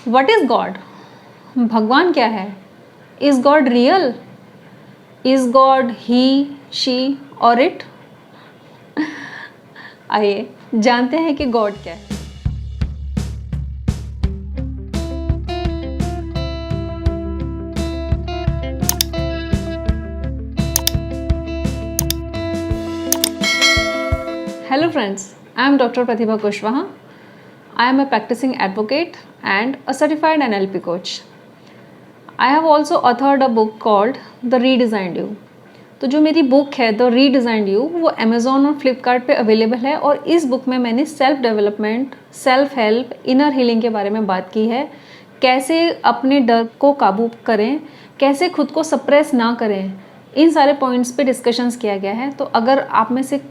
What is God? भगवान क्या है? Is God real? Is God he, she और इट? आइए जानते हैं कि गॉड क्या है। Hello friends, I am Dr. Pratibha Kushwaha. I am a practicing advocate and a certified NLP coach. I have also authored a book called The Redesigned You. तो जो मेरी बुक है द रीडिज़ाइंड यू वो Amazon और फ्लिपकार्ट पे available है और इस बुक में मैंने self development, self help, inner healing के बारे में बात की है। कैसे अपने डर को काबू करें, कैसे खुद को सप्रेस ना करें, इन सारे पॉइंट्स पे डिस्कशंस किया गया है। तो अगर आप में से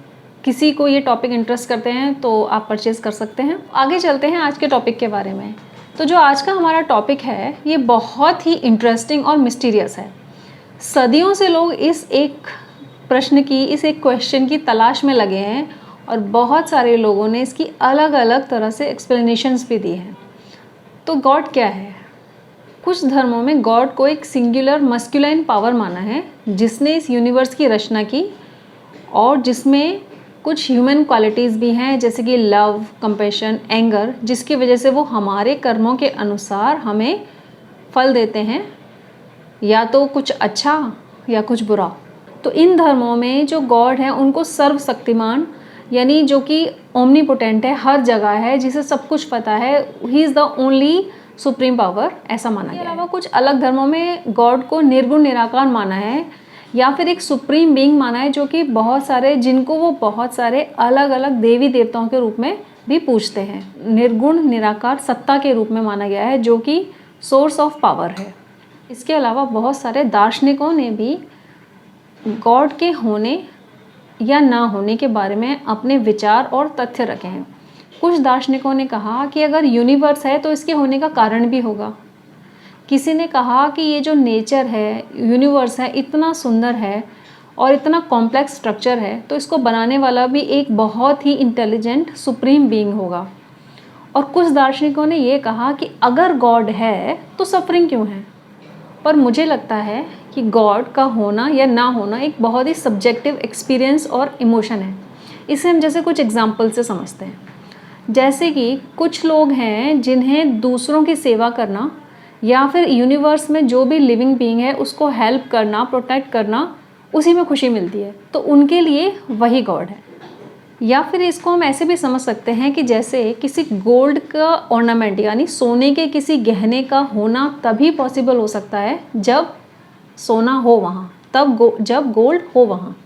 किसी को ये टॉपिक इंटरेस्ट करते हैं तो आप परचेज़ कर सकते हैं। आगे चलते हैं आज के टॉपिक के बारे में। तो जो आज का हमारा टॉपिक है ये बहुत ही इंटरेस्टिंग और मिस्टीरियस है। सदियों से लोग इस एक प्रश्न की, इस एक क्वेश्चन की तलाश में लगे हैं और बहुत सारे लोगों ने इसकी अलग अलग तरह से एक्सप्लेनेशंस भी दी हैं। तो गॉड क्या है? कुछ धर्मों में गॉड को एक सिंगुलर मस्कुलाइन पावर माना है जिसने इस यूनिवर्स की रचना की और जिसमें कुछ ह्यूमन क्वालिटीज़ भी हैं जैसे कि लव, कंपैशन, एंगर, जिसकी वजह से वो हमारे कर्मों के अनुसार हमें फल देते हैं, या तो कुछ अच्छा या कुछ बुरा। तो इन धर्मों में जो गॉड है उनको सर्वशक्तिमान यानी जो कि ओमनीपोटेंट है, हर जगह है, जिसे सब कुछ पता है, he is the only supreme power, ऐसा माना गया है। अलावा कुछ अलग धर्मों में गॉड को निर्गुण निराकार माना है या फिर एक सुप्रीम बीइंग माना है जो कि जिनको वो बहुत सारे अलग अलग देवी देवताओं के रूप में भी पूजते हैं। निर्गुण निराकार सत्ता के रूप में माना गया है जो कि सोर्स ऑफ पावर है। इसके अलावा बहुत सारे दार्शनिकों ने भी गॉड के होने या ना होने के बारे में अपने विचार और तथ्य रखे हैं। कुछ दार्शनिकों ने कहा कि अगर यूनिवर्स है तो इसके होने का कारण भी होगा। किसी ने कहा कि ये जो नेचर है, यूनिवर्स है, इतना सुंदर है और इतना कॉम्प्लेक्स स्ट्रक्चर है तो इसको बनाने वाला भी एक बहुत ही इंटेलिजेंट सुप्रीम बीइंग होगा। और कुछ दार्शनिकों ने ये कहा कि अगर गॉड है तो सफरिंग क्यों है? पर मुझे लगता है कि गॉड का होना या ना होना एक बहुत ही सब्जेक्टिव एक्सपीरियंस और इमोशन है। इसे हम जैसे कुछ एग्जाम्पल से समझते हैं। जैसे कि कुछ लोग हैं जिन्हें दूसरों की सेवा करना या फिर यूनिवर्स में जो भी लिविंग बीइंग है उसको हेल्प करना, प्रोटेक्ट करना, उसी में खुशी मिलती है, तो उनके लिए वही गॉड है। या फिर इसको हम ऐसे भी समझ सकते हैं कि जैसे किसी गोल्ड का ऑर्नामेंट यानी सोने के किसी गहने का होना तभी पॉसिबल हो सकता है जब सोना हो वहाँ, जब गोल्ड हो वहाँ,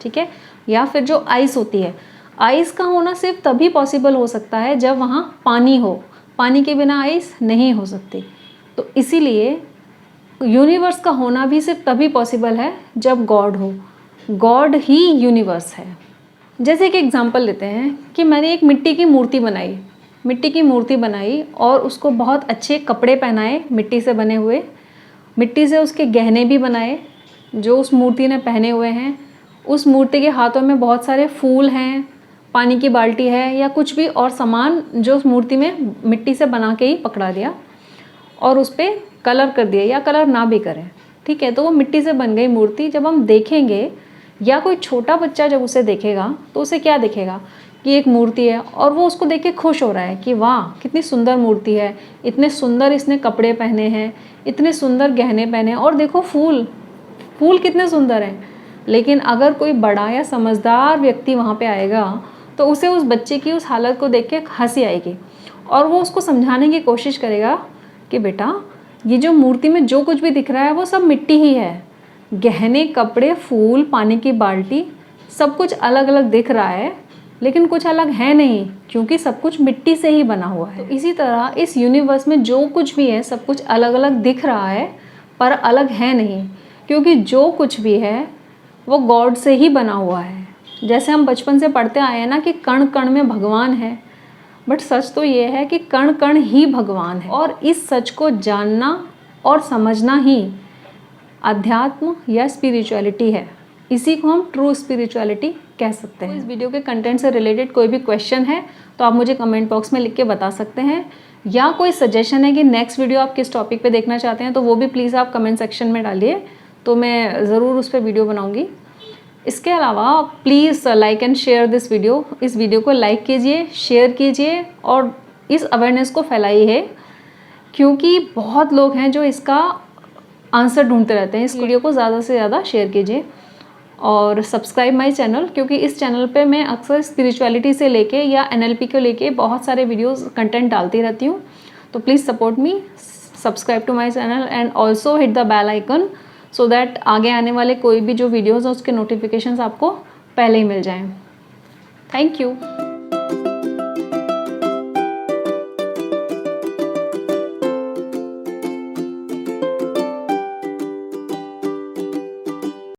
ठीक है। या फिर जो आइस होती है, आइस का होना सिर्फ तभी पॉसिबल हो सकता है जब वहाँ पानी हो, पानी के बिना आइस नहीं हो सकती। तो इसीलिए यूनिवर्स का होना भी सिर्फ तभी पॉसिबल है जब गॉड हो। गॉड ही यूनिवर्स है। जैसे कि एग्जांपल लेते हैं कि मैंने एक मिट्टी की मूर्ति बनाई और उसको बहुत अच्छे कपड़े पहनाए मिट्टी से बने हुए, मिट्टी से उसके गहने भी बनाए जो उस मूर्ति ने पहने हुए हैं। उस मूर्ति के हाथों में बहुत सारे फूल हैं, पानी की बाल्टी है या कुछ भी और सामान जो उस मूर्ति में मिट्टी से बना के ही पकड़ा दिया और उस पर कलर कर दिया या कलर ना भी करें, ठीक है। तो वो मिट्टी से बन गई मूर्ति जब हम देखेंगे या कोई छोटा बच्चा जब उसे देखेगा तो उसे क्या दिखेगा कि एक मूर्ति है और वो उसको देख के खुश हो रहा है कि वाह कितनी सुंदर मूर्ति है, इतने सुंदर इसने कपड़े पहने हैं, इतने सुंदर गहने पहने हैं और देखो फूल कितने सुंदर हैं। लेकिन अगर कोई बड़ा या समझदार व्यक्ति वहाँ पे आएगा तो उसे उस बच्चे की उस हालत को देख के हंसी आएगी और वो उसको समझाने की कोशिश करेगा कि बेटा ये जो मूर्ति में जो कुछ भी दिख रहा है वो सब मिट्टी ही है, गहने, कपड़े, फूल, पानी की बाल्टी, सब कुछ अलग अलग दिख रहा है लेकिन कुछ अलग है नहीं क्योंकि सब कुछ मिट्टी से ही बना हुआ है। तो इसी तरह इस यूनिवर्स में जो कुछ भी है सब कुछ अलग अलग दिख रहा है पर अलग है नहीं, क्योंकि जो कुछ भी है वो गॉड से ही बना हुआ है। जैसे हम बचपन से पढ़ते आए हैं ना कि कण कण में भगवान है, बट सच तो ये है कि कण कण ही भगवान है और इस सच को जानना और समझना ही अध्यात्म या स्पिरिचुअलिटी है। इसी को हम ट्रू स्पिरिचुअलिटी कह सकते हैं। इस वीडियो के कंटेंट से रिलेटेड कोई भी क्वेश्चन है तो आप मुझे कमेंट बॉक्स में लिख के बता सकते हैं। या कोई सजेशन है कि नेक्स्ट वीडियो आप किस टॉपिक पे देखना चाहते हैं, तो वो भी प्लीज़ आप कमेंट सेक्शन में डालिए, तो मैं ज़रूर उस पर वीडियो बनाऊँगी। इसके अलावा please like and share this video. इस वीडियो को लाइक कीजिए, शेयर कीजिए और इस अवेयरनेस को फैलाइए, क्योंकि बहुत लोग हैं जो इसका आंसर ढूंढते रहते हैं। इस वीडियो को ज़्यादा से ज़्यादा शेयर कीजिए और सब्सक्राइब माय चैनल, क्योंकि इस चैनल पे मैं अक्सर स्पिरिचुअलिटी से लेके या NLP को लेके बहुत सारे वीडियोस कंटेंट डालती रहती हूँ। तो please support me, subscribe to my channel and also hit the bell icon, so that आगे आने वाले कोई भी जो वीडियोज़ हैं उसके नोटिफिकेशंस आपको पहले ही मिल जाएँ। Thank you.